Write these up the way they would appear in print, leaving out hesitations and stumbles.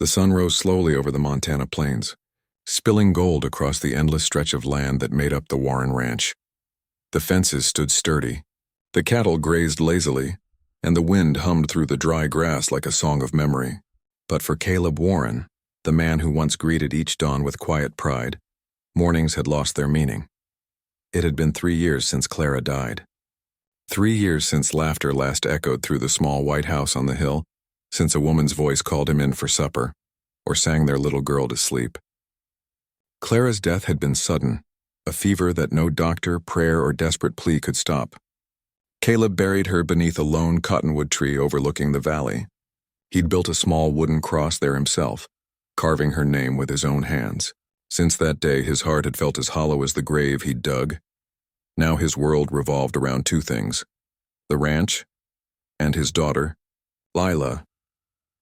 The sun rose slowly over the Montana plains, spilling gold across the endless stretch of land that made up the Warren Ranch. The fences stood sturdy, the cattle grazed lazily, and the wind hummed through the dry grass like a song of memory. But for Caleb Warren, the man who once greeted each dawn with quiet pride, mornings had lost their meaning. It had been 3 years since Clara died. 3 years since laughter last echoed through the small white house on the hill, since a woman's voice called him in for supper, or sang their little girl to sleep. Clara's death had been sudden, a fever that no doctor, prayer, or desperate plea could stop. Caleb buried her beneath a lone cottonwood tree overlooking the valley. He'd built a small wooden cross there himself, carving her name with his own hands. Since that day, his heart had felt as hollow as the grave he'd dug. Now his world revolved around two things: the ranch and his daughter, Lila.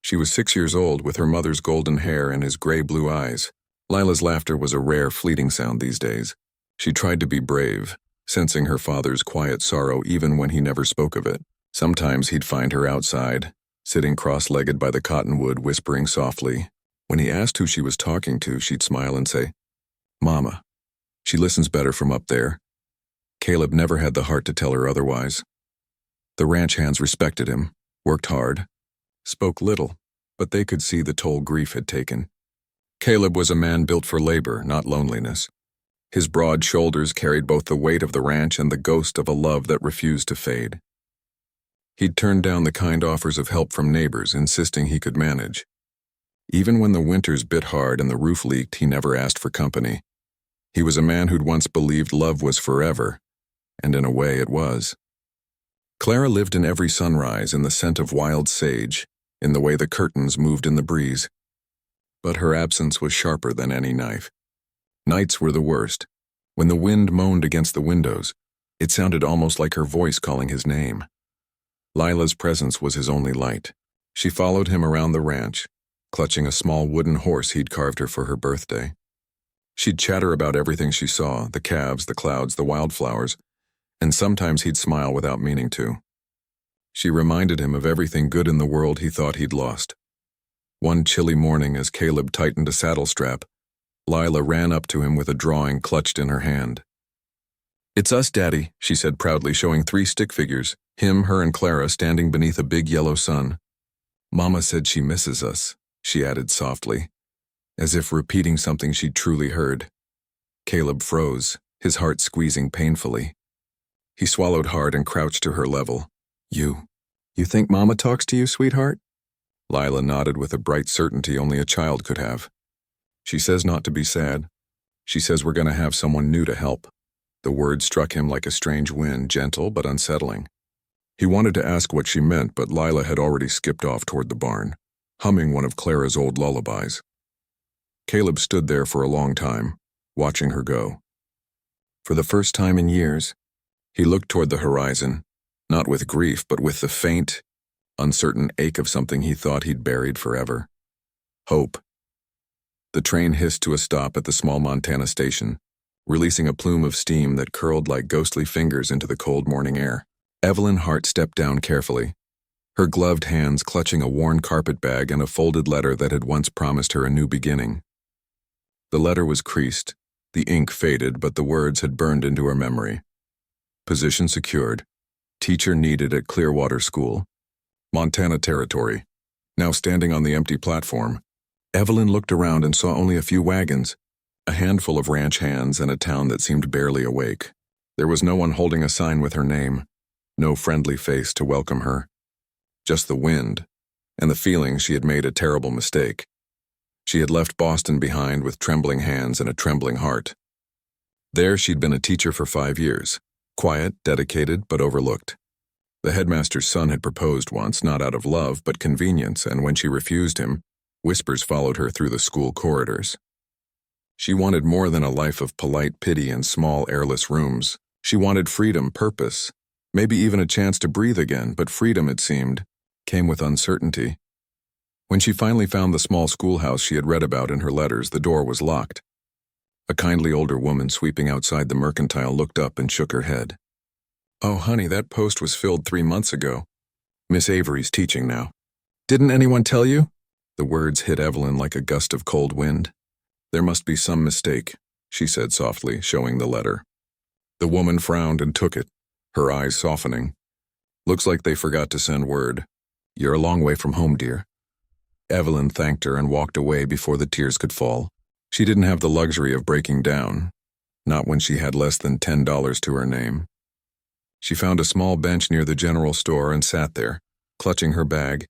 She was 6 years old, with her mother's golden hair and his gray-blue eyes. Lila's laughter was a rare, fleeting sound these days. She tried to be brave, sensing her father's quiet sorrow even when he never spoke of it. Sometimes he'd find her outside, sitting cross-legged by the cottonwood, whispering softly. When he asked who she was talking to, she'd smile and say, "Mama. She listens better from up there." Caleb never had the heart to tell her otherwise. The ranch hands respected him, worked hard, spoke little, but they could see the toll grief had taken. Caleb was a man built for labor, not loneliness. His broad shoulders carried both the weight of the ranch and the ghost of a love that refused to fade. He'd turned down the kind offers of help from neighbors, insisting he could manage. Even when the winters bit hard and the roof leaked, he never asked for company. He was a man who'd once believed love was forever, and in a way it was. Clara lived in every sunrise, in the scent of wild sage, in the way the curtains moved in the breeze. But her absence was sharper than any knife. Nights were the worst. When the wind moaned against the windows, it sounded almost like her voice calling his name. Lila's presence was his only light. She followed him around the ranch, clutching a small wooden horse he'd carved her for her birthday. She'd chatter about everything she saw, the calves, the clouds, the wildflowers, and sometimes he'd smile without meaning to. She reminded him of everything good in the world he thought he'd lost. One chilly morning, as Caleb tightened a saddle strap, Lila ran up to him with a drawing clutched in her hand. "It's us, Daddy," she said proudly, showing 3 stick figures, him, her, and Clara standing beneath a big yellow sun. "Mama said she misses us," she added softly, as if repeating something she'd truly heard. Caleb froze, his heart squeezing painfully. He swallowed hard and crouched to her level. You think Mama talks to you, sweetheart?" Lila nodded with a bright certainty only a child could have. "She says not to be sad. She says we're going to have someone new to help." The word struck him like a strange wind, gentle but unsettling. He wanted to ask what she meant, but Lila had already skipped off toward the barn, humming one of Clara's old lullabies. Caleb stood there for a long time, watching her go. For the first time in years, he looked toward the horizon, not with grief, but with the faint, uncertain ache of something he thought he'd buried forever. Hope. The train hissed to a stop at the small Montana station, releasing a plume of steam that curled like ghostly fingers into the cold morning air. Evelyn Hart stepped down carefully, her gloved hands clutching a worn carpet bag and a folded letter that had once promised her a new beginning. The letter was creased, the ink faded, but the words had burned into her memory. Position secured. Teacher needed at Clearwater School. Montana Territory. Now standing on the empty platform, Evelyn looked around and saw only a few wagons, a handful of ranch hands, and a town that seemed barely awake. There was no one holding a sign with her name, no friendly face to welcome her. Just the wind, and the feeling she had made a terrible mistake. She had left Boston behind with trembling hands and a trembling heart. There she'd been a teacher for 5 years, quiet, dedicated, but overlooked. The headmaster's son had proposed once, not out of love, but convenience, and when she refused him, whispers followed her through the school corridors. She wanted more than a life of polite pity in small, airless rooms. She wanted freedom, purpose, maybe even a chance to breathe again, but freedom, it seemed, came with uncertainty. When she finally found the small schoolhouse she had read about in her letters, the door was locked. A kindly older woman sweeping outside the mercantile looked up and shook her head. "Oh, honey, that post was filled 3 months ago. Miss Avery's teaching now." "Didn't anyone tell you?" The words hit Evelyn like a gust of cold wind. "There must be some mistake," she said softly, showing the letter. The woman frowned and took it, her eyes softening. "Looks like they forgot to send word. You're a long way from home, dear." Evelyn thanked her and walked away before the tears could fall. She didn't have the luxury of breaking down, not when she had less than $10 to her name. She found a small bench near the general store and sat there, clutching her bag,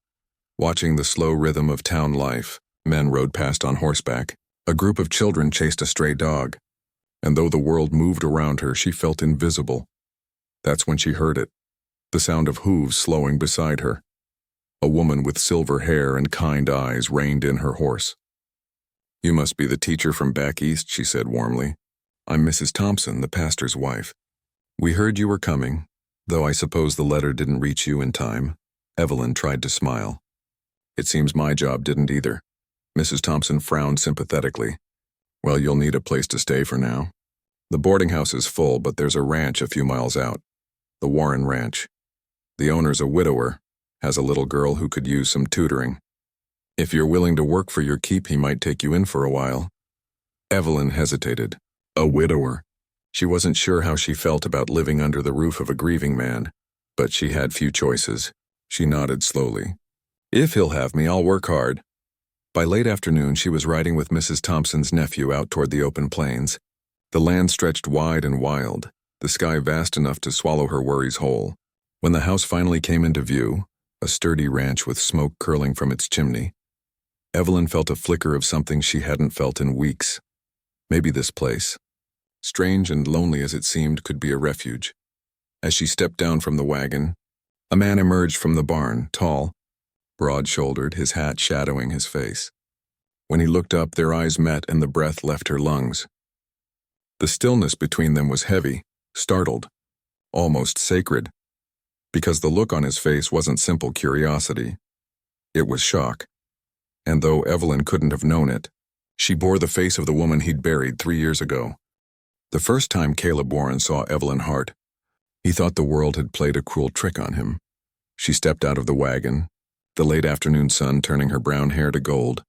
watching the slow rhythm of town life. Men rode past on horseback. A group of children chased a stray dog. And though the world moved around her, she felt invisible. That's when she heard it, the sound of hooves slowing beside her. A woman with silver hair and kind eyes reined in her horse. "You must be the teacher from back east," she said warmly. "I'm Mrs. Thompson, the pastor's wife. We heard you were coming, though I suppose the letter didn't reach you in time." Evelyn tried to smile. "It seems my job didn't either." Mrs. Thompson frowned sympathetically. "Well, you'll need a place to stay for now. The boarding house is full, but there's a ranch a few miles out. The Warren Ranch. The owner's a widower, has a little girl who could use some tutoring. If you're willing to work for your keep, he might take you in for a while." Evelyn hesitated. A widower. She wasn't sure how she felt about living under the roof of a grieving man, but she had few choices. She nodded slowly. "If he'll have me, I'll work hard." By late afternoon, she was riding with Mrs. Thompson's nephew out toward the open plains. The land stretched wide and wild, the sky vast enough to swallow her worries whole. When the house finally came into view, a sturdy ranch with smoke curling from its chimney, Evelyn felt a flicker of something she hadn't felt in weeks. Maybe this place, strange and lonely as it seemed, could be a refuge. As she stepped down from the wagon, a man emerged from the barn, tall, broad-shouldered, his hat shadowing his face. When he looked up, their eyes met and the breath left her lungs. The stillness between them was heavy, startled, almost sacred, because the look on his face wasn't simple curiosity. It was shock. And though Evelyn couldn't have known it, she bore the face of the woman he'd buried 3 years ago. The first time Caleb Warren saw Evelyn Hart, he thought the world had played a cruel trick on him. She stepped out of the wagon, the late afternoon sun turning her brown hair to gold,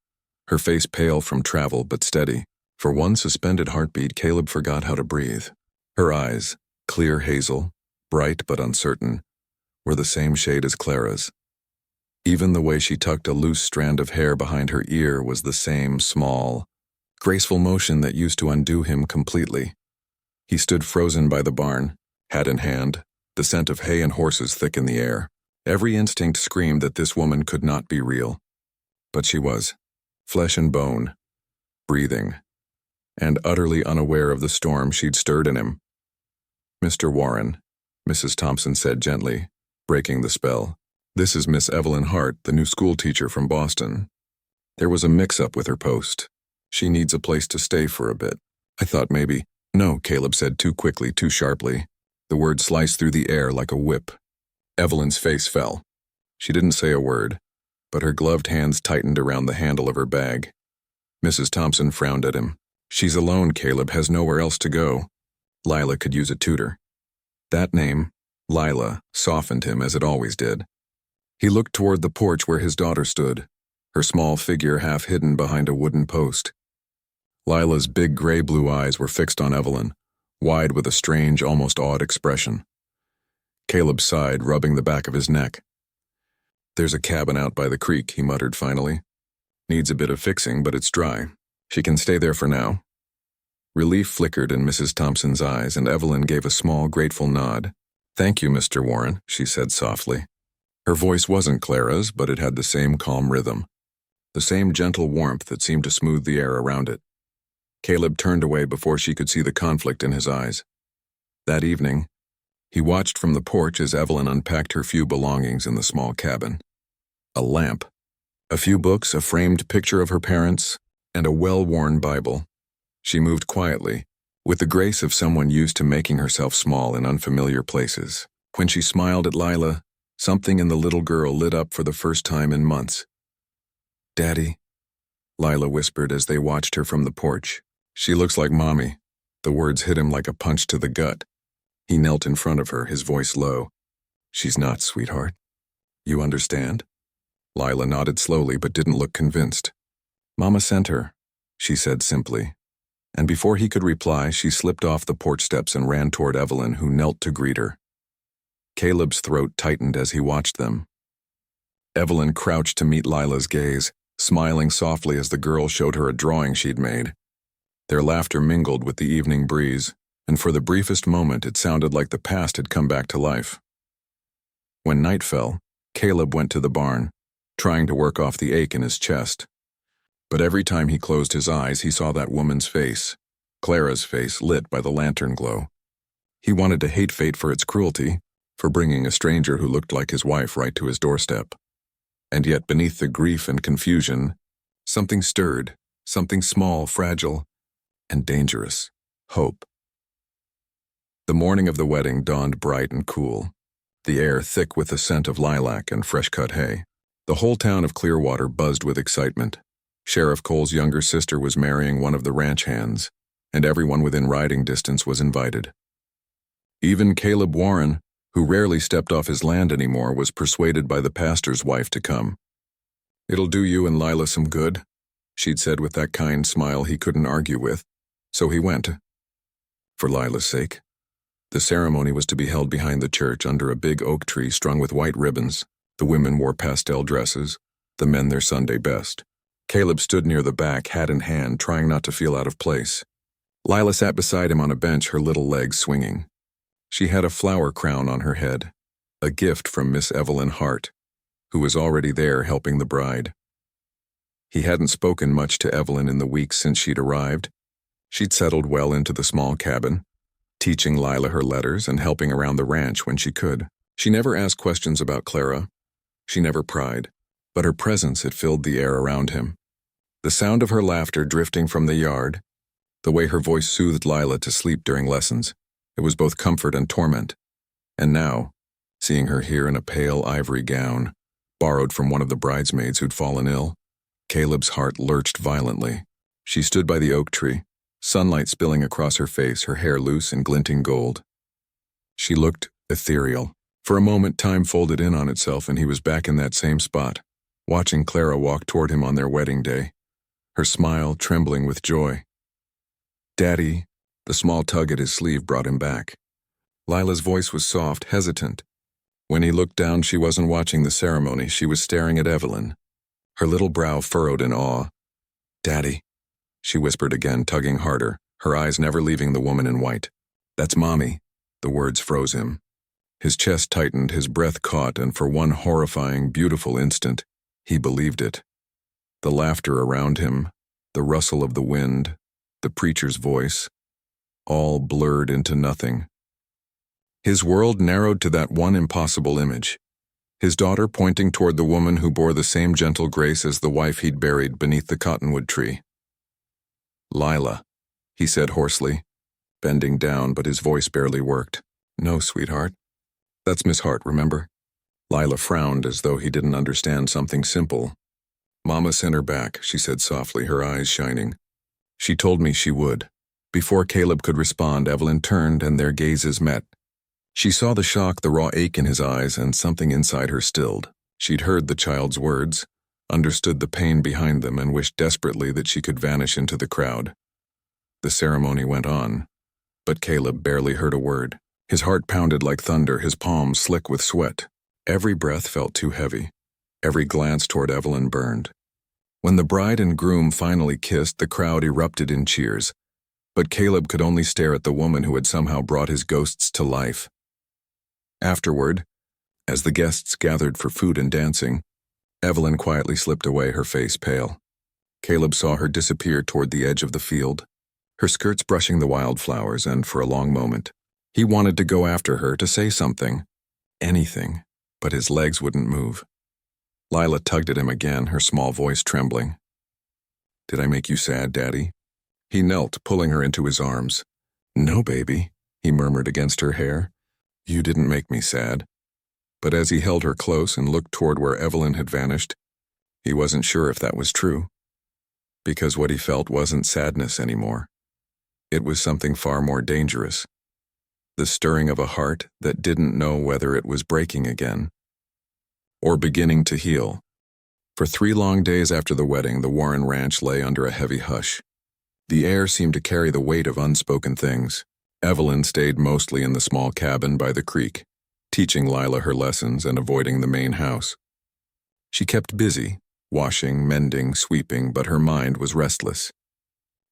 her face pale from travel but steady. For one suspended heartbeat, Caleb forgot how to breathe. Her eyes, clear hazel, bright but uncertain, were the same shade as Clara's. Even the way she tucked a loose strand of hair behind her ear was the same small, graceful motion that used to undo him completely. He stood frozen by the barn, hat in hand, the scent of hay and horses thick in the air. Every instinct screamed that this woman could not be real. But she was, flesh and bone, breathing, and utterly unaware of the storm she'd stirred in him. "Mr. Warren," Mrs. Thompson said gently, breaking the spell. "This is Miss Evelyn Hart, the new school teacher from Boston. There was a mix-up with her post. She needs a place to stay for a bit. I thought maybe—" "No," Caleb said too quickly, too sharply. The word sliced through the air like a whip. Evelyn's face fell. She didn't say a word, but her gloved hands tightened around the handle of her bag. Mrs. Thompson frowned at him. "She's alone, Caleb, has nowhere else to go. Lila could use a tutor." That name, Lila, softened him as it always did. He looked toward the porch where his daughter stood, her small figure half hidden behind a wooden post. Lila's big gray-blue eyes were fixed on Evelyn, wide with a strange, almost awed expression. Caleb sighed, rubbing the back of his neck. "There's a cabin out by the creek," he muttered finally. "Needs a bit of fixing, but it's dry. She can stay there for now." Relief flickered in Mrs. Thompson's eyes, and Evelyn gave a small, grateful nod. "Thank you, Mr. Warren," she said softly. Her voice wasn't Clara's, but it had the same calm rhythm, the same gentle warmth that seemed to smooth the air around it. Caleb turned away before she could see the conflict in his eyes. That evening, he watched from the porch as Evelyn unpacked her few belongings in the small cabin. A lamp, a few books, a framed picture of her parents, and a well-worn Bible. She moved quietly, with the grace of someone used to making herself small in unfamiliar places. When she smiled at Lila, something in the little girl lit up for the first time in months. "Daddy," Lila whispered as they watched her from the porch. "She looks like Mommy." The words hit him like a punch to the gut. He knelt in front of her, his voice low. "She's not, sweetheart. You understand?" Lila nodded slowly but didn't look convinced. Mama sent her, she said simply. And before he could reply, she slipped off the porch steps and ran toward Evelyn, who knelt to greet her. Caleb's throat tightened as he watched them. Evelyn crouched to meet Lila's gaze, smiling softly as the girl showed her a drawing she'd made. Their laughter mingled with the evening breeze, and for the briefest moment it sounded like the past had come back to life. When night fell, Caleb went to the barn, trying to work off the ache in his chest. But every time he closed his eyes, he saw that woman's face, Clara's face, lit by the lantern glow. He wanted to hate fate for its cruelty, for bringing a stranger who looked like his wife right to his doorstep. And yet beneath the grief and confusion, something stirred, something small, fragile, and dangerous. Hope. The morning of the wedding dawned bright and cool, the air thick with the scent of lilac and fresh-cut hay. The whole town of Clearwater buzzed with excitement. Sheriff Cole's younger sister was marrying one of the ranch hands, and everyone within riding distance was invited. Even Caleb Warren, who rarely stepped off his land anymore, was persuaded by the pastor's wife to come. "It'll do you and Lila some good," she'd said with that kind smile he couldn't argue with. So he went. For Lila's sake. The ceremony was to be held behind the church under a big oak tree strung with white ribbons. The women wore pastel dresses, the men their Sunday best. Caleb stood near the back, hat in hand, trying not to feel out of place. Lila sat beside him on a bench, her little legs swinging. She had a flower crown on her head, a gift from Miss Evelyn Hart, who was already there helping the bride. He hadn't spoken much to Evelyn in the weeks since she'd arrived. She'd settled well into the small cabin, teaching Lila her letters and helping around the ranch when she could. She never asked questions about Clara. She never pried, but her presence had filled the air around him. The sound of her laughter drifting from the yard, the way her voice soothed Lila to sleep during lessons, it was both comfort and torment. And now, seeing her here in a pale ivory gown, borrowed from one of the bridesmaids who'd fallen ill, Caleb's heart lurched violently. She stood by the oak tree, sunlight spilling across her face, her hair loose and glinting gold. She looked ethereal. For a moment, time folded in on itself and he was back in that same spot, watching Clara walk toward him on their wedding day, her smile trembling with joy. "Daddy," the small tug at his sleeve brought him back. Lila's voice was soft, hesitant. When he looked down, she wasn't watching the ceremony, she was staring at Evelyn, her little brow furrowed in awe. "Daddy," she whispered again, tugging harder, her eyes never leaving the woman in white. "That's Mommy." The words froze him. His chest tightened, his breath caught, and for one horrifying, beautiful instant, he believed it. The laughter around him, the rustle of the wind, the preacher's voice, all blurred into nothing. His world narrowed to that one impossible image, his daughter pointing toward the woman who bore the same gentle grace as the wife he'd buried beneath the cottonwood tree. "Lila," he said hoarsely, bending down, but his voice barely worked. "No, sweetheart. That's Miss Hart, remember?" Lila frowned as though he didn't understand something simple. "Mama sent her back," she said softly, her eyes shining. "She told me she would." Before Caleb could respond, Evelyn turned and their gazes met. She saw the shock, the raw ache in his eyes, and something inside her stilled. She'd heard the child's words, understood the pain behind them, and wished desperately that she could vanish into the crowd. The ceremony went on, but Caleb barely heard a word. His heart pounded like thunder, his palms slick with sweat. Every breath felt too heavy. Every glance toward Evelyn burned. When the bride and groom finally kissed, the crowd erupted in cheers, but Caleb could only stare at the woman who had somehow brought his ghosts to life. Afterward, as the guests gathered for food and dancing, Evelyn quietly slipped away, her face pale. Caleb saw her disappear toward the edge of the field, her skirts brushing the wildflowers, and for a long moment, he wanted to go after her, to say something, anything, but his legs wouldn't move. Lila tugged at him again, her small voice trembling. "Did I make you sad, Daddy?" He knelt, pulling her into his arms. "No, baby," he murmured against her hair. "You didn't make me sad." But as he held her close and looked toward where Evelyn had vanished, he wasn't sure if that was true. Because what he felt wasn't sadness anymore. It was something far more dangerous. The stirring of a heart that didn't know whether it was breaking again or beginning to heal. For 3 long days after the wedding, the Warren Ranch lay under a heavy hush. The air seemed to carry the weight of unspoken things. Evelyn stayed mostly in the small cabin by the creek, teaching Lila her lessons and avoiding the main house. She kept busy, washing, mending, sweeping, but her mind was restless.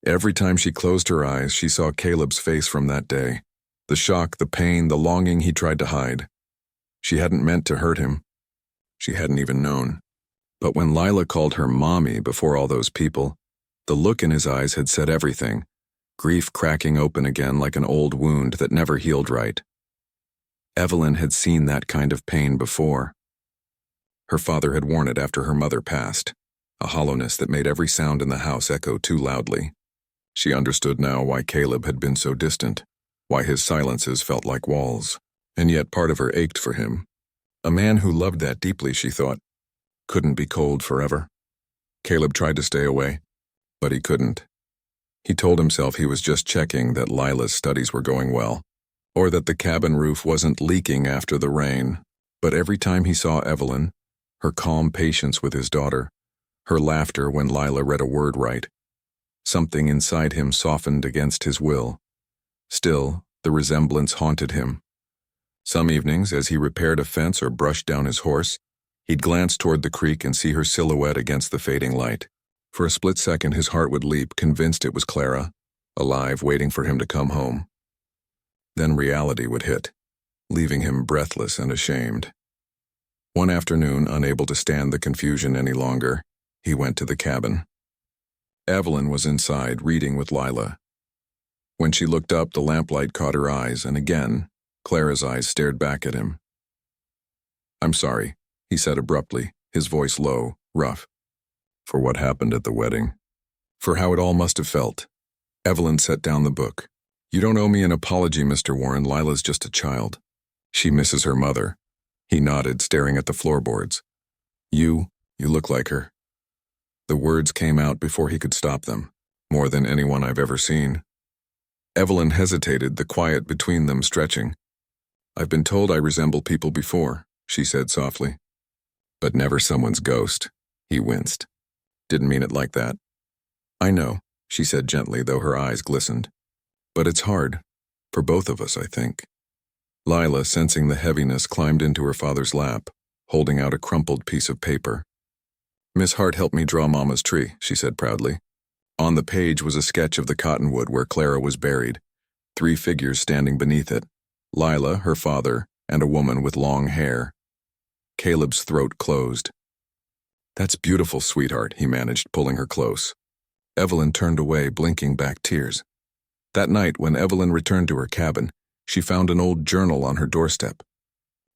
Every time she closed her eyes, she saw Caleb's face from that day. The shock, the pain, the longing he tried to hide. She hadn't meant to hurt him. She hadn't even known. But when Lila called her mommy before all those people, the look in his eyes had said everything, grief cracking open again like an old wound that never healed right. Evelyn had seen that kind of pain before. Her father had worn it after her mother passed, a hollowness that made every sound in the house echo too loudly. She understood now why Caleb had been so distant, why his silences felt like walls, and yet part of her ached for him. A man who loved that deeply, she thought, couldn't be cold forever. Caleb tried to stay away, but he couldn't. He told himself he was just checking that Lila's studies were going well, or that the cabin roof wasn't leaking after the rain. But every time he saw Evelyn, her calm patience with his daughter, her laughter when Lila read a word right, something inside him softened against his will. Still, the resemblance haunted him. Some evenings, as he repaired a fence or brushed down his horse, he'd glance toward the creek and see her silhouette against the fading light. For a split second, his heart would leap, convinced it was Clara, alive, waiting for him to come home. Then reality would hit, leaving him breathless and ashamed. One afternoon, unable to stand the confusion any longer, he went to the cabin. Evelyn was inside, reading with Lila. When she looked up, the lamplight caught her eyes, and again, Clara's eyes stared back at him. "I'm sorry," he said abruptly, his voice low, rough. "For what happened at the wedding. For how it all must have felt." Evelyn set down the book. "You don't owe me an apology, Mr. Warren. Lila's just a child. She misses her mother." He nodded, staring at the floorboards. You look like her." The words came out before he could stop them, more than anyone I've ever seen. Evelyn hesitated, the quiet between them stretching. "I've been told I resemble people before," she said softly. "But never someone's ghost." He winced. "Didn't mean it like that." "I know," she said gently, though her eyes glistened. "But it's hard. For both of us, I think." Lila, sensing the heaviness, climbed into her father's lap, holding out a crumpled piece of paper. "Miss Hart helped me draw Mama's tree," she said proudly. On the page was a sketch of the cottonwood where Clara was buried, 3 figures standing beneath it, Lila, her father, and a woman with long hair. Caleb's throat closed. "That's beautiful, sweetheart," he managed, pulling her close. Evelyn turned away, blinking back tears. That night, when Evelyn returned to her cabin, she found an old journal on her doorstep.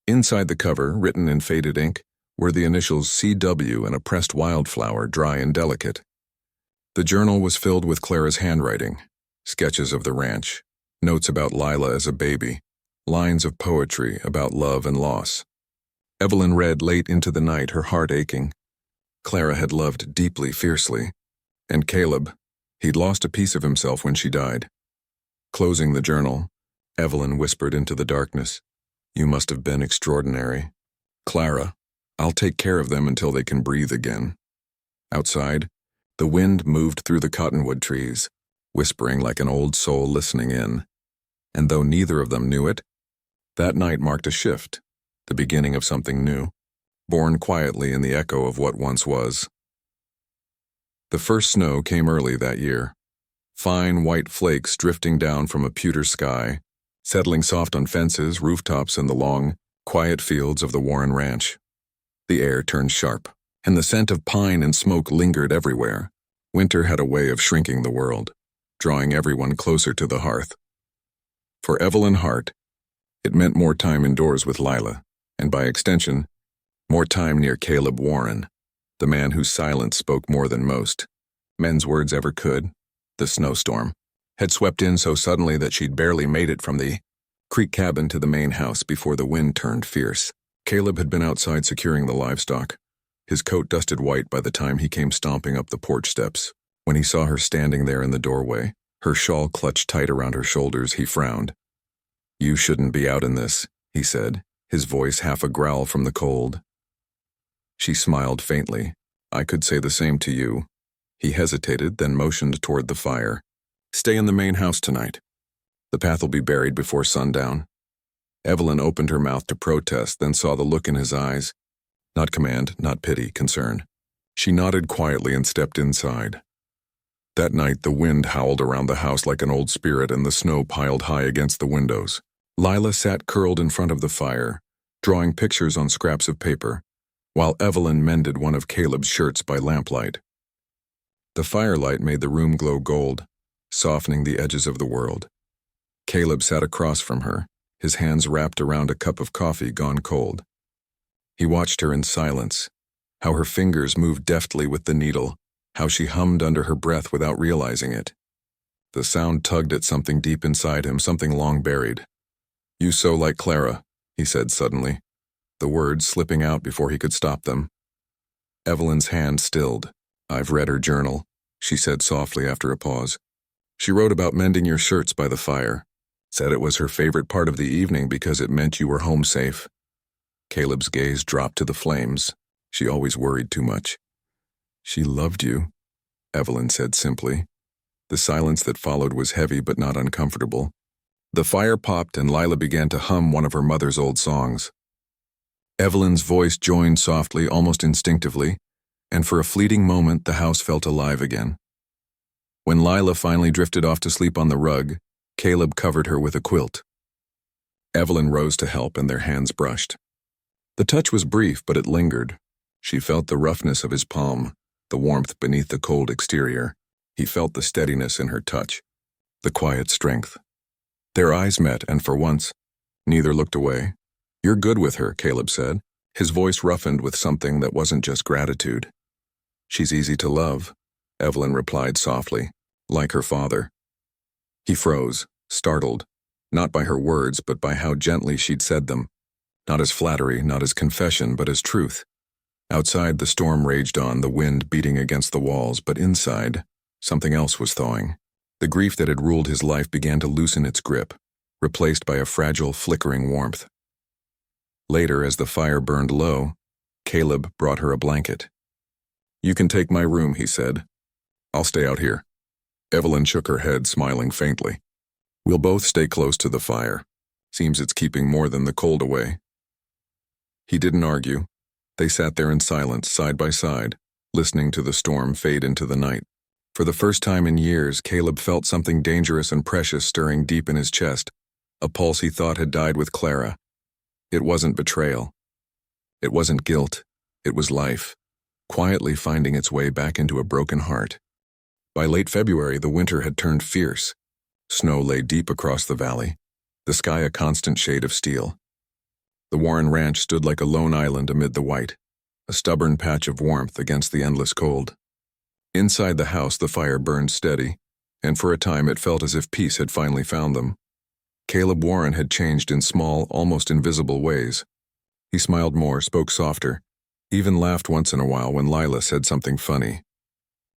Inside the cover, written in faded ink, were the initials CW and a pressed wildflower, dry and delicate. The journal was filled with Clara's handwriting, sketches of the ranch, notes about Lila as a baby, lines of poetry about love and loss. Evelyn read late into the night, her heart aching. Clara had loved deeply, fiercely. And Caleb, he'd lost a piece of himself when she died. Closing the journal, Evelyn whispered into the darkness, "You must have been extraordinary. Clara, I'll take care of them until they can breathe again." Outside, the wind moved through the cottonwood trees, whispering like an old soul listening in. And though neither of them knew it, that night marked a shift, the beginning of something new, born quietly in the echo of what once was. The first snow came early that year, fine white flakes drifting down from a pewter sky, settling soft on fences, rooftops, and the long, quiet fields of the Warren Ranch. The air turned sharp, and the scent of pine and smoke lingered everywhere. Winter had a way of shrinking the world, drawing everyone closer to the hearth. For Evelyn Hart, it meant more time indoors with Lila, and by extension, more time near Caleb Warren, the man whose silence spoke more than most men's words ever could. The snowstorm had swept in so suddenly that she'd barely made it from the creek cabin to the main house before the wind turned fierce. Caleb had been outside securing the livestock, his coat dusted white by the time he came stomping up the porch steps. When he saw her standing there in the doorway, her shawl clutched tight around her shoulders, he frowned. "You shouldn't be out in this," he said, his voice half a growl from the cold. She smiled faintly, I could say the same to you. He hesitated, then motioned toward the fire. Stay in the main house tonight. The path will be buried before sundown. Evelyn opened her mouth to protest, then saw the look in his eyes. Not command, not pity, concern. She nodded quietly and stepped inside. That night, the wind howled around the house like an old spirit and the snow piled high against the windows. Lila sat curled in front of the fire, drawing pictures on scraps of paper, while Evelyn mended one of Caleb's shirts by lamplight. The firelight made the room glow gold, softening the edges of the world. Caleb sat across from her, his hands wrapped around a cup of coffee gone cold. He watched her in silence, how her fingers moved deftly with the needle, how she hummed under her breath without realizing it. The sound tugged at something deep inside him, something long buried. You sew like Clara, he said suddenly, the words slipping out before he could stop them. Evelyn's hand stilled. I've read her journal, she said softly after a pause. She wrote about mending your shirts by the fire, said it was her favorite part of the evening because it meant you were home safe. Caleb's gaze dropped to the flames. She always worried too much. She loved you, Evelyn said simply. The silence that followed was heavy but not uncomfortable. The fire popped and Lila began to hum one of her mother's old songs. Evelyn's voice joined softly, almost instinctively, and for a fleeting moment the house felt alive again. When Lila finally drifted off to sleep on the rug, Caleb covered her with a quilt. Evelyn rose to help and their hands brushed. The touch was brief, but it lingered. She felt the roughness of his palm, the warmth beneath the cold exterior. He felt the steadiness in her touch, the quiet strength. Their eyes met, and for once, neither looked away. You're good with her, Caleb said, his voice roughened with something that wasn't just gratitude. She's easy to love, Evelyn replied softly, like her father. He froze, startled, not by her words, but by how gently she'd said them. Not as flattery, not as confession, but as truth. Outside, the storm raged on, the wind beating against the walls, but inside, something else was thawing. The grief that had ruled his life began to loosen its grip, replaced by a fragile, flickering warmth. Later, as the fire burned low, Caleb brought her a blanket. You can take my room, he said. I'll stay out here. Evelyn shook her head, smiling faintly. We'll both stay close to the fire. Seems it's keeping more than the cold away. He didn't argue. They sat there in silence, side by side, listening to the storm fade into the night. For the first time in years, Caleb felt something dangerous and precious stirring deep in his chest, a pulse he thought had died with Clara. It wasn't betrayal. It wasn't guilt. It was life, quietly finding its way back into a broken heart. By late February, the winter had turned fierce. Snow lay deep across the valley, the sky a constant shade of steel. The Warren Ranch stood like a lone island amid the white, a stubborn patch of warmth against the endless cold. Inside the house, the fire burned steady, and for a time it felt as if peace had finally found them. Caleb Warren had changed in small, almost invisible ways. He smiled more, spoke softer, even laughed once in a while when Lila said something funny.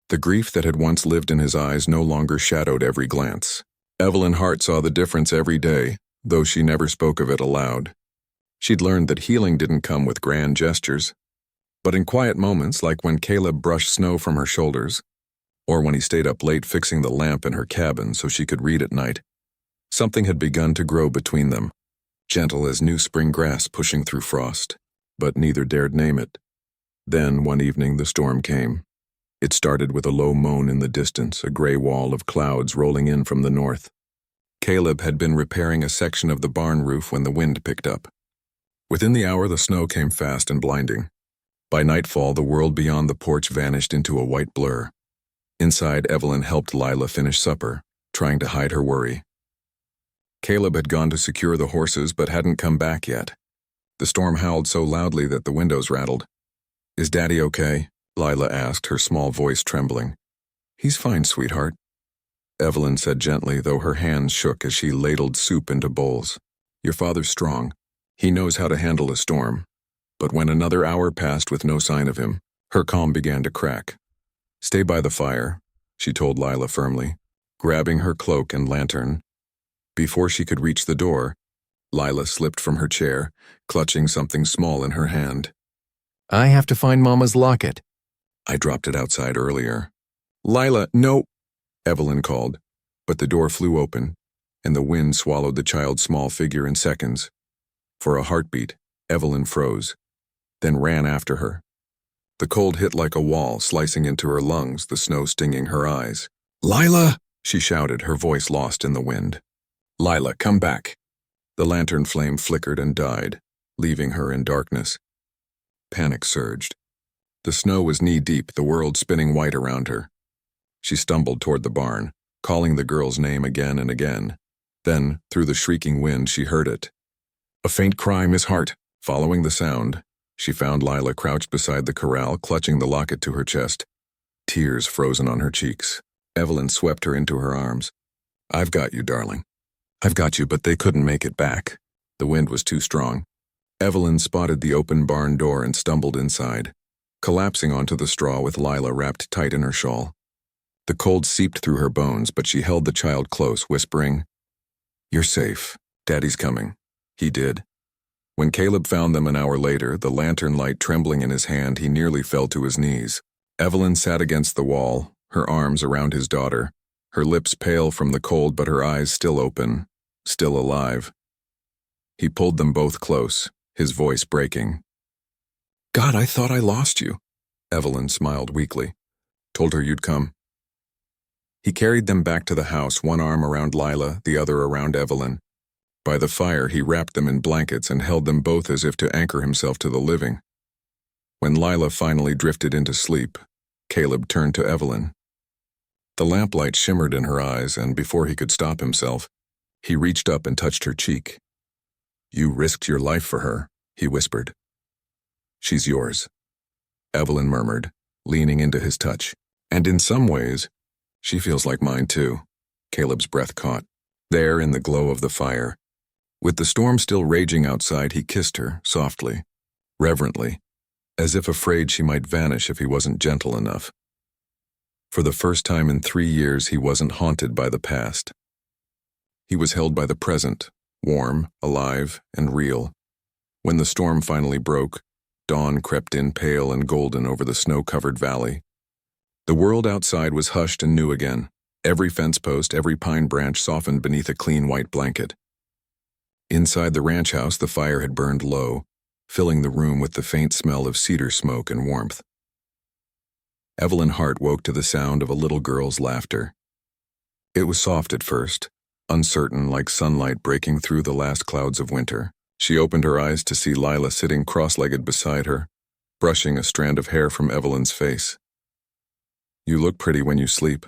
The grief that had once lived in his eyes no longer shadowed every glance. Evelyn Hart saw the difference every day, though she never spoke of it aloud. She'd learned that healing didn't come with grand gestures, but in quiet moments like when Caleb brushed snow from her shoulders, or when he stayed up late fixing the lamp in her cabin so she could read at night. Something had begun to grow between them, gentle as new spring grass pushing through frost, but neither dared name it. Then, one evening, the storm came. It started with a low moan in the distance, a gray wall of clouds rolling in from the north. Caleb had been repairing a section of the barn roof when the wind picked up. Within the hour, the snow came fast and blinding. By nightfall, the world beyond the porch vanished into a white blur. Inside, Evelyn helped Lila finish supper, trying to hide her worry. Caleb had gone to secure the horses but hadn't come back yet. The storm howled so loudly that the windows rattled. Is Daddy okay? Lila asked, her small voice trembling. He's fine, sweetheart, Evelyn said gently, though her hands shook as she ladled soup into bowls. Your father's strong. He knows how to handle a storm. But when another hour passed with no sign of him, her calm began to crack. Stay by the fire, she told Lila firmly, grabbing her cloak and lantern. Before she could reach the door, Lila slipped from her chair, clutching something small in her hand. I have to find Mama's locket. I dropped it outside earlier. Lila, no, Evelyn called, but the door flew open, and the wind swallowed the child's small figure in seconds. For a heartbeat, Evelyn froze, then ran after her. The cold hit like a wall, slicing into her lungs, the snow stinging her eyes. Lila, she shouted, her voice lost in the wind. Lila, come back. The lantern flame flickered and died, leaving her in darkness. Panic surged. The snow was knee-deep, the world spinning white around her. She stumbled toward the barn, calling the girl's name again and again. Then, through the shrieking wind, she heard it. A faint cry, Miss Hart. Following the sound, she found Lila crouched beside the corral, clutching the locket to her chest. Tears frozen on her cheeks. Evelyn swept her into her arms. I've got you, darling. I've got you, but they couldn't make it back. The wind was too strong. Evelyn spotted the open barn door and stumbled inside, collapsing onto the straw with Lila wrapped tight in her shawl. The cold seeped through her bones, but she held the child close, whispering, You're safe. Daddy's coming. He did. When Caleb found them an hour later, the lantern light trembling in his hand, he nearly fell to his knees. Evelyn sat against the wall, her arms around his daughter, her lips pale from the cold but her eyes still open, still alive. He pulled them both close, his voice breaking. God, I thought I lost you. Evelyn smiled weakly. Told her you'd come. He carried them back to the house, one arm around Lila, the other around Evelyn. By the fire, he wrapped them in blankets and held them both as if to anchor himself to the living. When Lila finally drifted into sleep, Caleb turned to Evelyn. The lamplight shimmered in her eyes, and before he could stop himself, he reached up and touched her cheek. You risked your life for her, he whispered. She's yours, Evelyn murmured, leaning into his touch. And in some ways, she feels like mine too, Caleb's breath caught. There in the glow of the fire, with the storm still raging outside, he kissed her, softly, reverently, as if afraid she might vanish if he wasn't gentle enough. For the first time in 3 years, he wasn't haunted by the past. He was held by the present, warm, alive, and real. When the storm finally broke, dawn crept in pale and golden over the snow-covered valley. The world outside was hushed and new again. Every fence post, every pine branch softened beneath a clean white blanket. Inside the ranch house, the fire had burned low, filling the room with the faint smell of cedar smoke and warmth. Evelyn Hart woke to the sound of a little girl's laughter. It was soft at first, uncertain like sunlight breaking through the last clouds of winter. She opened her eyes to see Lila sitting cross-legged beside her, brushing a strand of hair from Evelyn's face. You look pretty when you sleep,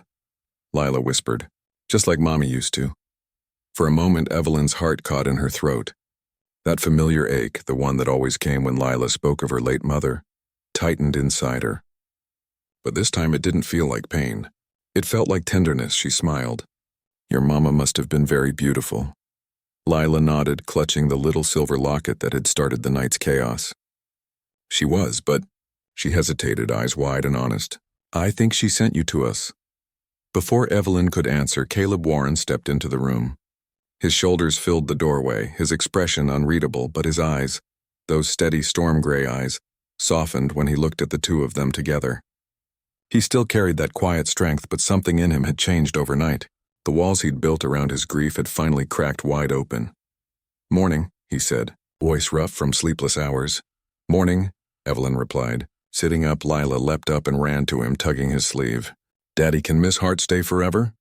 Lila whispered, just like Mommy used to. For a moment, Evelyn's heart caught in her throat. That familiar ache, the one that always came when Lila spoke of her late mother, tightened inside her. But this time it didn't feel like pain. It felt like tenderness. She smiled. Your mama must have been very beautiful. Lila nodded, clutching the little silver locket that had started the night's chaos. She was, but she hesitated, eyes wide and honest. I think she sent you to us. Before Evelyn could answer, Caleb Warren stepped into the room. His shoulders filled the doorway, his expression unreadable, but his eyes, those steady storm-gray eyes, softened when he looked at the two of them together. He still carried that quiet strength, but something in him had changed overnight. The walls he'd built around his grief had finally cracked wide open. Morning, he said, voice rough from sleepless hours. Morning, Evelyn replied. Sitting up, Lila leapt up and ran to him, tugging his sleeve. Daddy, can Miss Hart stay forever?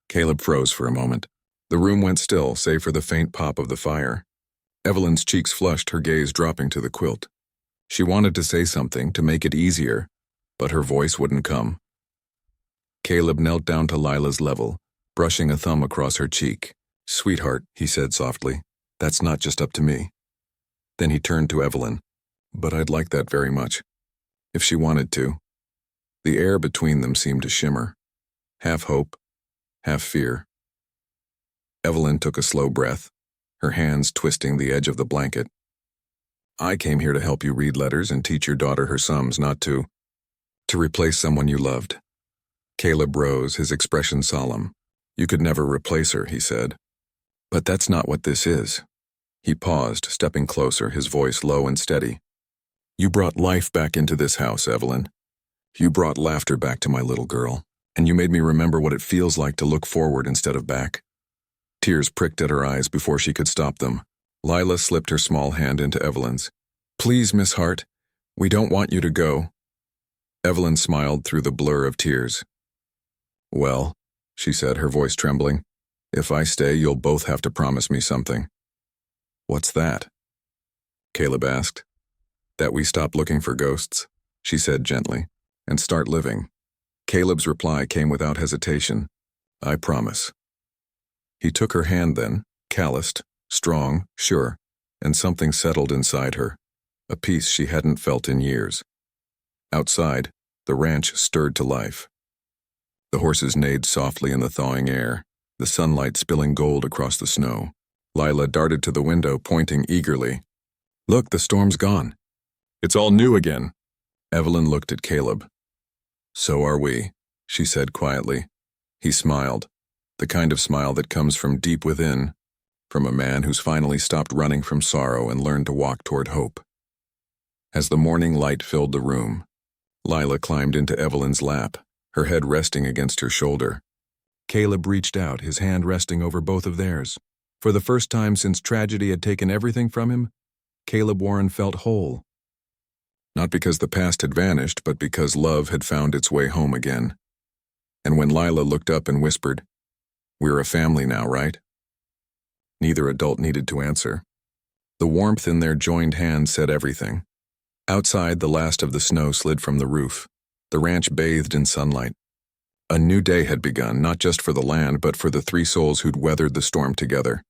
Caleb froze for a moment. The room went still, save for the faint pop of the fire. Evelyn's cheeks flushed, her gaze dropping to the quilt. She wanted to say something, to make it easier, but her voice wouldn't come. Caleb knelt down to Lila's level, brushing a thumb across her cheek. Sweetheart, he said softly, that's not just up to me. Then he turned to Evelyn. But I'd like that very much. If she wanted to. The air between them seemed to shimmer. Half hope, half fear. Evelyn took a slow breath, her hands twisting the edge of the blanket. I came here to help you read letters and teach your daughter her sums, not to replace someone you loved. Caleb rose, his expression solemn. You could never replace her, he said. But that's not what this is. He paused, stepping closer, his voice low and steady. You brought life back into this house, Evelyn. You brought laughter back to my little girl, and you made me remember what it feels like to look forward instead of back. Tears pricked at her eyes before she could stop them. Lila slipped her small hand into Evelyn's. Please, Miss Hart, we don't want you to go. Evelyn smiled through the blur of tears. Well, she said, her voice trembling, if I stay, you'll both have to promise me something. What's that? Caleb asked. That we stop looking for ghosts, she said gently, and start living. Caleb's reply came without hesitation. I promise. He took her hand then, calloused, strong, sure, and something settled inside her, a peace she hadn't felt in years. Outside, the ranch stirred to life. The horses neighed softly in the thawing air, the sunlight spilling gold across the snow. Lila darted to the window, pointing eagerly. Look, the storm's gone. It's all new again. Evelyn looked at Caleb. So are we, she said quietly. He smiled, the kind of smile that comes from deep within, from a man who's finally stopped running from sorrow and learned to walk toward hope. As the morning light filled the room, Lila climbed into Evelyn's lap, her head resting against her shoulder. Caleb reached out, his hand resting over both of theirs. For the first time since tragedy had taken everything from him, Caleb Warren felt whole. Not because the past had vanished, but because love had found its way home again. And when Lila looked up and whispered, We're a family now, right? Neither adult needed to answer. The warmth in their joined hands said everything. Outside, the last of the snow slid from the roof. The ranch bathed in sunlight. A new day had begun, not just for the land, but for the three souls who'd weathered the storm together.